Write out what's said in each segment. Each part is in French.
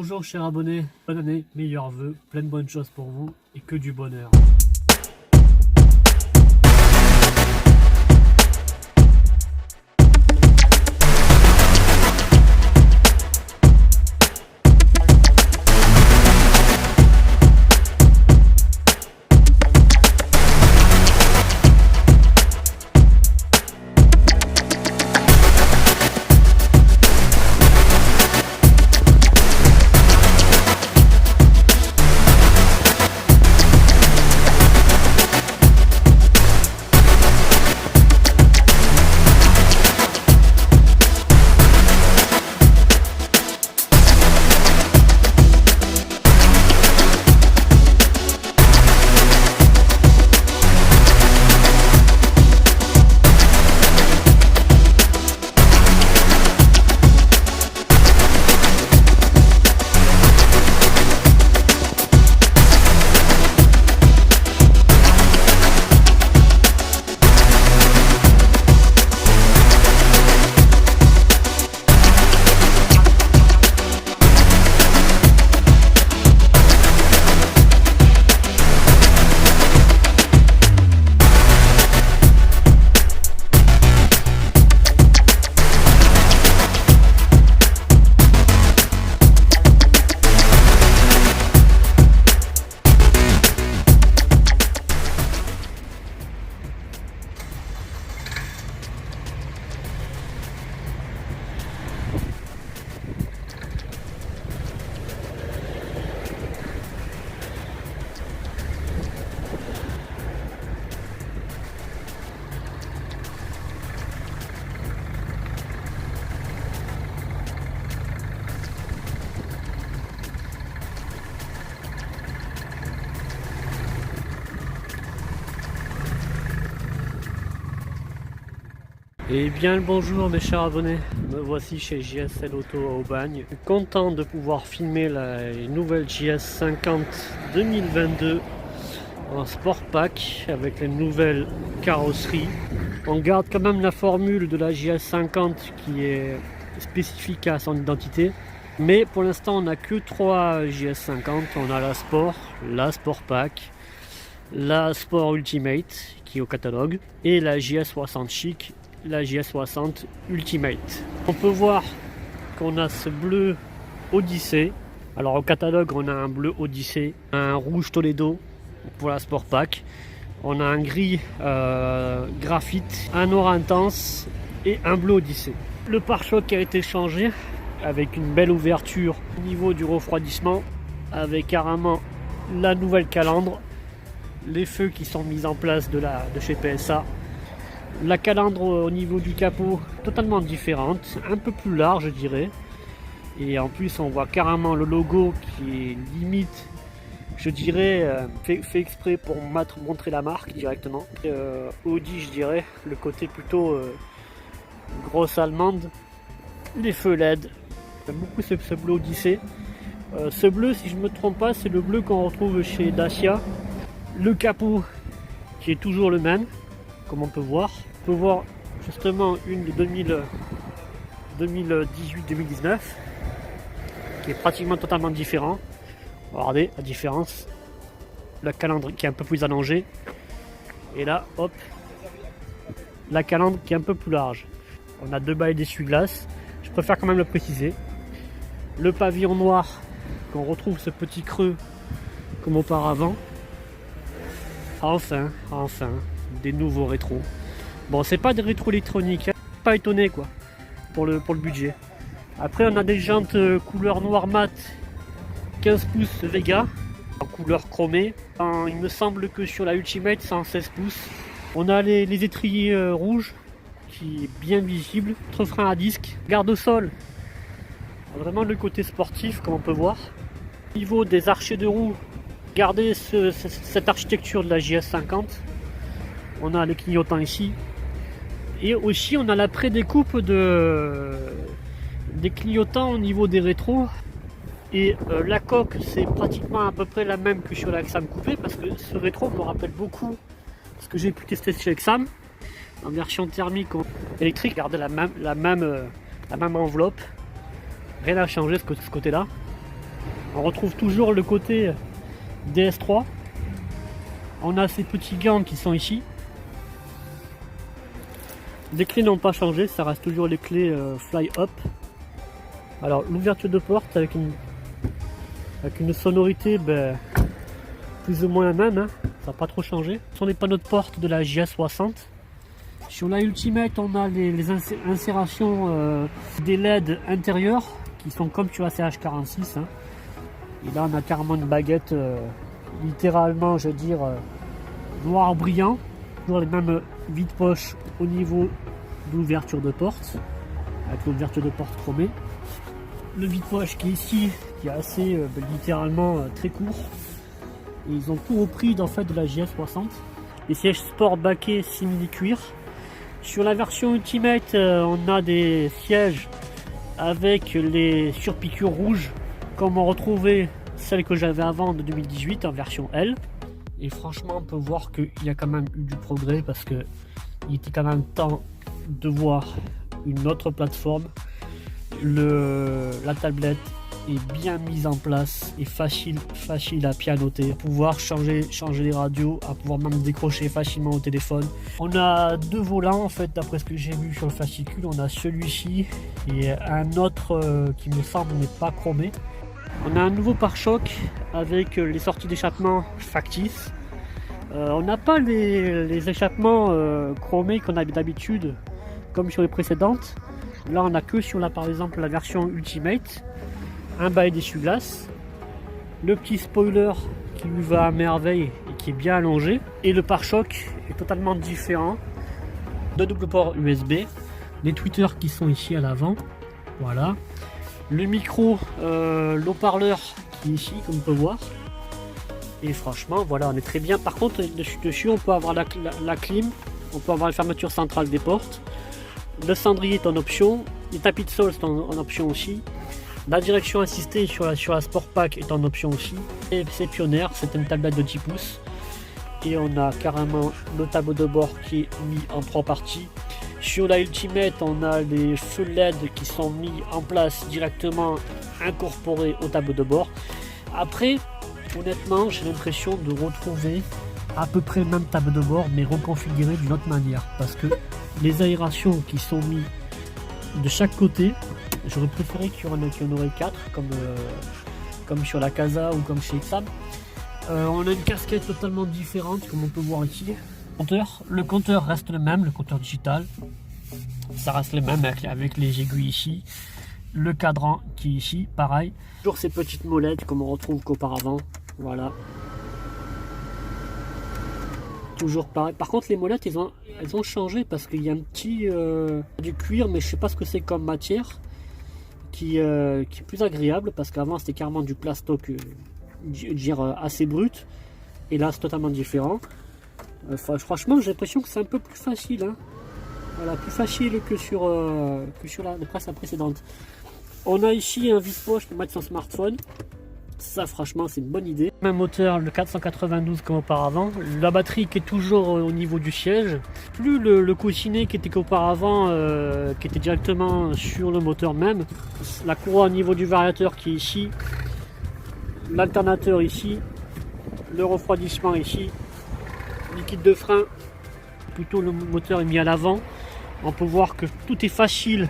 Bonjour chers abonnés, bonne année, meilleurs vœux, plein de bonnes choses pour vous et que du bonheur. Et bien le bonjour mes chers abonnés, me voici chez JSL Auto à Aubagne. Content de pouvoir filmer la nouvelle JS 50 2022 en Sport Pack avec les nouvelles carrosseries. On garde quand même la formule de la JS 50 qui est spécifique à son identité. Mais pour l'instant on n'a que 3 JS 50, on a la Sport Pack, la Sport Ultimate qui est au catalogue et la JS 60 Chic, la JS60 Ultimate. On peut voir qu'on a ce bleu Odyssey. Alors au catalogue on a un bleu Odyssey, un rouge Toledo pour la Sport Pack. On a un gris graphite, un noir intense et un bleu Odyssey. Le pare-choc a été changé avec une belle ouverture au niveau du refroidissement, avec carrément la nouvelle calandre, les feux qui sont mis en place de chez PSA. La calandre au niveau du capot totalement différente, un peu plus large je dirais. Et en plus on voit carrément le logo qui est limite, je dirais, fait exprès pour montrer la marque directement. Audi je dirais, le côté plutôt grosse allemande. Les feux LED, j'aime beaucoup ce bleu Odyssey. Ce bleu, si je ne me trompe pas, c'est le bleu qu'on retrouve chez Dacia. Le capot qui est toujours le même, comme on peut voir. On peut voir justement une de 2018-2019 qui est pratiquement totalement différent. Regardez la différence. La calandre qui est un peu plus allongée. Et là, hop, la calandre qui est un peu plus large. On a 2 bails d'essuie-glace. Je préfère quand même le préciser. Le pavillon noir, qu'on retrouve ce petit creux comme auparavant. Enfin, des nouveaux rétros. Bon, c'est pas des rétros électroniques, hein. Pas étonné quoi, pour le budget. Après, on a des jantes couleur noir mat, 15 pouces Vega, en couleur chromée. Il me semble que sur la Ultimate, c'est en 16 pouces. On a les étriers rouges, qui est bien visible. Notre frein à disque, garde-sol. Vraiment le côté sportif, comme on peut voir. Au niveau des archets de roue, regardez cette architecture de la JS50. On a les clignotants ici. Et aussi on a la pré-découpe des clignotants au niveau des rétros. Et la coque c'est pratiquement à peu près la même que sur la Xam coupée, parce que ce rétro me rappelle beaucoup ce que j'ai pu tester chez Xam en version thermique ou électrique. Regardez la même enveloppe. Rien à changer de ce côté là. On retrouve toujours le côté DS3. On a ces petits gants qui sont ici. Les clés n'ont pas changé, ça reste toujours les clés Fly Up. Alors l'ouverture de porte avec une sonorité plus ou moins la même, hein. Ça n'a pas trop changé. Ce sont les panneaux de porte de la JS60. Sur la Ultimate, on a les insérations des LED intérieurs qui sont comme sur la CH46. Hein. Et là, on a carrément une baguette, littéralement, je veux dire, noir brillant. Toujours les mêmes vide-poche au niveau de l'ouverture de porte, avec l'ouverture de porte chromée. Le vide-poche qui est ici, qui est assez littéralement très court. Et ils ont tout repris d'en fait de la JS60. Les sièges sport baquets simili-cuir. Sur la version Ultimate, on a des sièges avec les surpiqûres rouges, comme on retrouvait celle que j'avais avant de 2018 en version L. Et franchement, on peut voir qu'il y a quand même eu du progrès parce que il était quand même temps de voir une autre plateforme. La tablette est bien mise en place et facile à pianoter, à pouvoir changer les radios, à pouvoir même décrocher facilement au téléphone. On a deux volants en fait, d'après ce que j'ai vu sur le fascicule. On a celui-ci et un autre qui me semble n'est pas chromé. On a un nouveau pare-choc avec les sorties d'échappement factices. On n'a pas les échappements chromés qu'on avait d'habitude comme sur les précédentes. Là on a que sur par exemple la version Ultimate. Un bail d'essuie-glace, le petit spoiler qui lui va à merveille et qui est bien allongé, et le pare-choc est totalement différent. Deux double ports USB, les tweeters qui sont ici à l'avant, voilà, le micro, l'haut-parleur qui est ici comme on peut voir, et franchement voilà, on est très bien. Par contre dessus on peut avoir la clim, on peut avoir la fermeture centrale des portes, le cendrier est en option, les tapis de sol sont en option aussi. La direction assistée sur la Sport Pack est en option aussi. Et c'est Pioneer, c'est une tablette de 10 pouces. Et on a carrément le tableau de bord qui est mis en 3 parties. Sur la Ultimate, on a les feux LED qui sont mis en place directement incorporés au tableau de bord. Après, honnêtement, j'ai l'impression de retrouver à peu près le même tableau de bord, mais reconfiguré d'une autre manière. Parce que les aérations qui sont mises de chaque côté, j'aurais préféré qu'il y en aurait 4 comme sur la Casa ou comme chez Xab. On a une casquette totalement différente comme on peut voir ici. Le compteur reste le même, le compteur digital. Ça reste le même avec les aiguilles ici. Le cadran qui est ici, pareil. Toujours ces petites molettes comme on retrouve qu'auparavant. Voilà. Toujours pareil. Par contre les molettes elles ont changé parce qu'il y a un petit du cuir, mais je sais pas ce que c'est comme matière. Qui est plus agréable parce qu'avant c'était carrément du plastoc assez brut et là c'est totalement différent. Franchement j'ai l'impression que c'est un peu plus facile, hein. Voilà, plus facile que sur la précédente. On a ici un vide-poche pour mettre son smartphone. Ça franchement c'est une bonne idée. Même moteur, le 492 comme auparavant. La batterie qui est toujours au niveau du siège. Plus le coussinet qui était qu'auparavant, qui était directement sur le moteur même. La courroie au niveau du variateur qui est ici. L'alternateur ici. Le refroidissement ici. Liquide de frein. Plutôt le moteur est mis à l'avant. On peut voir que tout est facile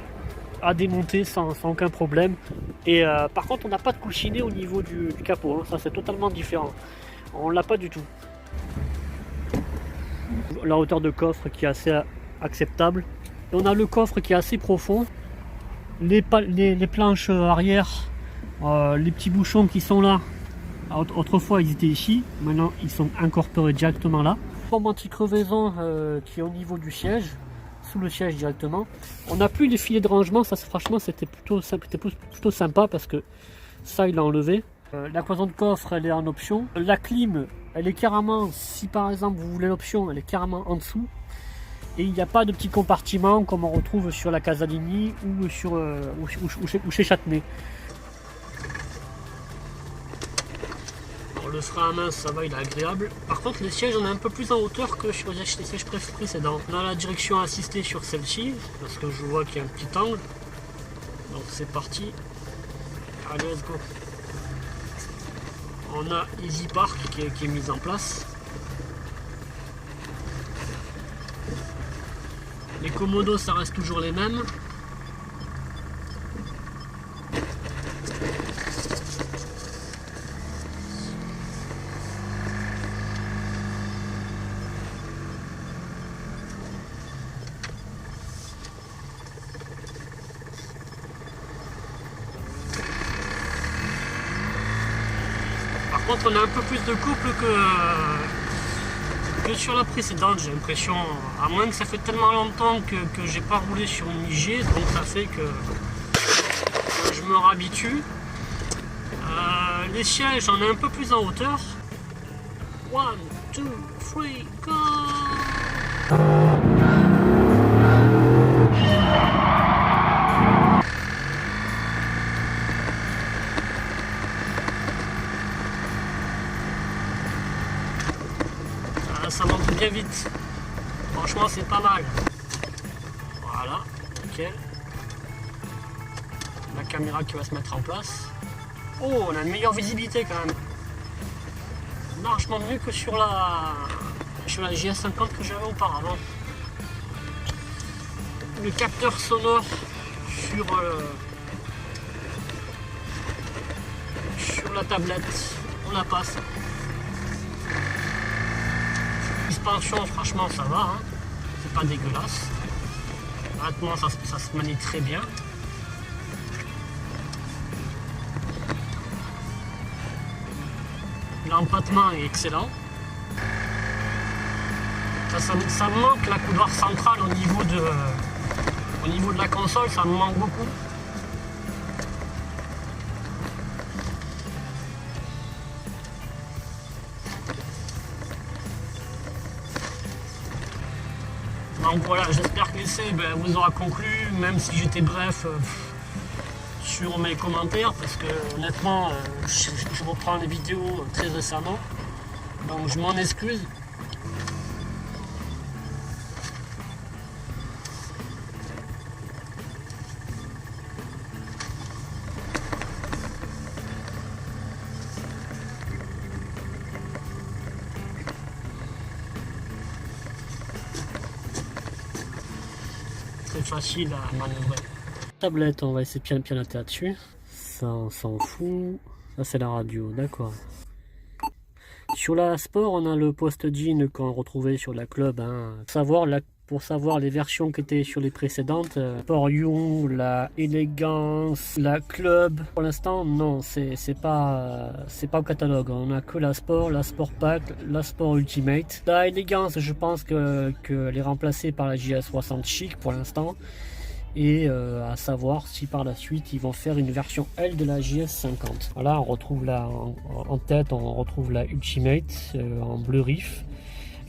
à démonter sans aucun problème. Et par contre on n'a pas de coussinet au niveau du capot, hein. Ça c'est totalement différent, on l'a pas du tout. La hauteur de coffre qui est assez acceptable. Et on a le coffre qui est assez profond. Les planches arrière, les petits bouchons qui sont là, autrefois ils étaient ici, maintenant ils sont incorporés directement là. Pompe anti-crevaison qui est au niveau du siège, sous le siège directement. On n'a plus les filets de rangement, ça franchement c'était plutôt sympa parce que ça il l'a enlevé. La cloison de coffre elle est en option. La clim elle est carrément, si par exemple vous voulez l'option, elle est carrément en dessous. Et il n'y a pas de petit compartiment comme on retrouve sur la Casalini ou chez Châtenay. Le frein à main, ça va, il est agréable. Par contre, les sièges, on est un peu plus en hauteur que sur les sièges précédents. On a la direction assistée sur celle-ci, parce que je vois qu'il y a un petit angle. Donc c'est parti. Allez, let's go. On a Easy Park qui est mise en place. Les commodos, ça reste toujours les mêmes. Par contre, on a un peu plus de couple que sur la précédente, j'ai l'impression. À moins que ça fait tellement longtemps que j'ai pas roulé sur une IG, donc ça fait que je me réhabitue. Les sièges, on est un peu plus en hauteur. 1, 2, 3, go! Ça monte bien vite. Franchement, c'est pas mal. Voilà, nickel. La caméra qui va se mettre en place. Oh, on a une meilleure visibilité quand même. Largement mieux que sur la JS50 que j'avais auparavant. Le capteur sonore sur la tablette, on la passe. Suspension, franchement ça va, hein. C'est pas dégueulasse. Honnêtement, ça se manie très bien. L'empattement est excellent. Ça me manque la couloir centrale au niveau de la console, ça me manque beaucoup. Donc voilà, j'espère que l'essai vous aura conclu, même si j'étais bref sur mes commentaires, parce que honnêtement, je reprends les vidéos très récemment, donc je m'en excuse. Facile à manœuvrer. Tablette, on va essayer de pianoter là-dessus. Ça, on s'en fout. Ça, c'est la radio, d'accord. Sur la Sport, on a le post jean qu'on retrouvait sur la Club. Hein. Pour savoir les versions qui étaient sur les précédentes, Sport Young, la Elegance, la Club. Pour l'instant, non, c'est pas au catalogue. On a que la Sport Pack, la Sport Ultimate. La Elegance, je pense qu'elle est remplacée par la JS60 Chic pour l'instant. Et à savoir si par la suite ils vont faire une version L de la JS50. Voilà, on retrouve en tête, on retrouve la Ultimate en bleu Riff.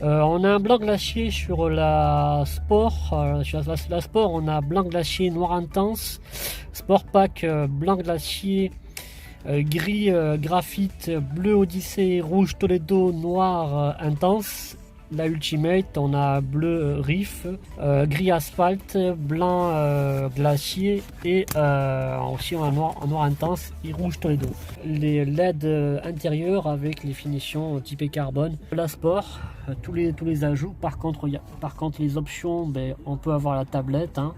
On a un blanc glacier sur la Sport. Sur la Sport, on a blanc glacier noir intense. Sport Pack blanc glacier, gris graphite, bleu Odyssée, rouge Toledo, noir intense. La Ultimate, on a bleu Riff, gris asphalte, blanc glacier et aussi on a noir intense et rouge Toledo. Les LED intérieurs avec les finitions typées carbone. La Sport, tous les ajouts. Par contre les options, on peut avoir la tablette. Hein.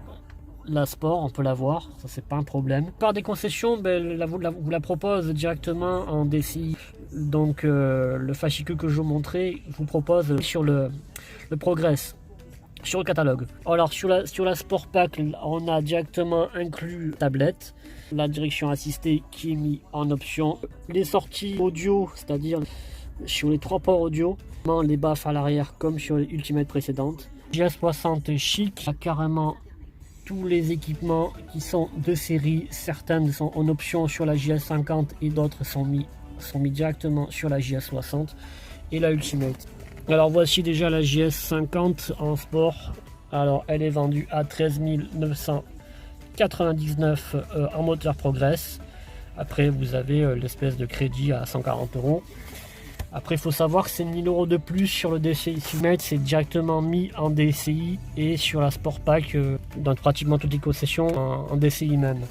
La Sport, on peut l'avoir, ça c'est pas un problème. Par des concessions, vous la propose directement en DCI. Donc le fascicule que je vous montrais, je vous propose sur le Progress, sur le catalogue. Alors sur la Sport Pack, on a directement inclus tablette, la direction assistée qui est mise en option, les sorties audio, c'est-à-dire sur les 3 ports audio, les baffes à l'arrière comme sur les Ultimate précédentes. JS60 Chic a carrément tous les équipements qui sont de série, certaines sont en option sur la JS50 et d'autres sont mis directement sur la JS60 et la Ultimate. Alors voici déjà la JS50 en sport. Alors elle est vendue à 13 999 en moteur Progress. Après vous avez l'espèce de crédit à 140 €. Après, il faut savoir que c'est 1000 € de plus sur le DCI Ultimate, c'est directement mis en DCI et sur la Sport Pack dans pratiquement toutes les concessions en DCI même.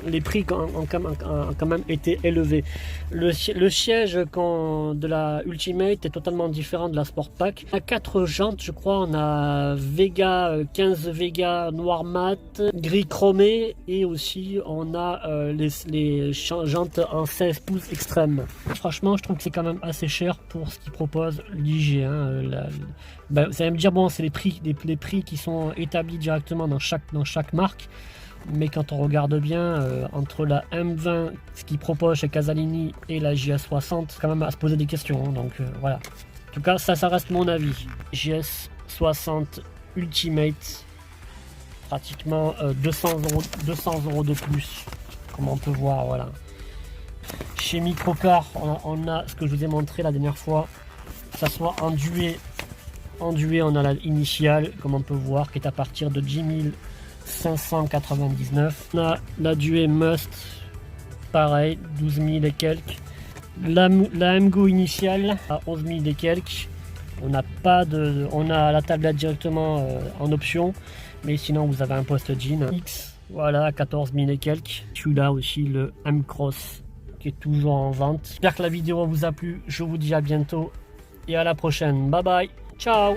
les prix ont quand même été élevés. Le siège de la Ultimate est totalement différent de la Sport Pack. On a 4 jantes, je crois. On a Vega, 15 Vega noir mat, gris chromé, et aussi on a les jantes en 16 pouces extrême. Franchement, je trouve que c'est quand même assez cher pour ce qu'ils proposent l'IG. Ben, vous allez me dire, bon, c'est les prix qui sont établis directement dans chaque marque. Mais quand on regarde bien, entre la M20, ce qu'ils proposent chez Casalini, et la JS60, c'est quand même à se poser des questions. Donc voilà. En tout cas, ça reste mon avis. JS60 Ultimate, pratiquement 200 euros de plus, comme on peut voir. Voilà. Chez Microcar, on a ce que je vous ai montré la dernière fois, que ça soit en duet. En duet, on a la initiale, comme on peut voir, qui est à partir de 10 599. On a la duet Must, pareil, 12 000 et quelques. La MGO initiale à 11 000 et quelques. On a la tablette directement en option, mais sinon vous avez un poste jean X, voilà, 14 000 et quelques. Celui-là aussi, le M-Cross, qui est toujours en vente. J'espère que la vidéo vous a plu. Je vous dis à bientôt et à la prochaine. Bye bye, ciao.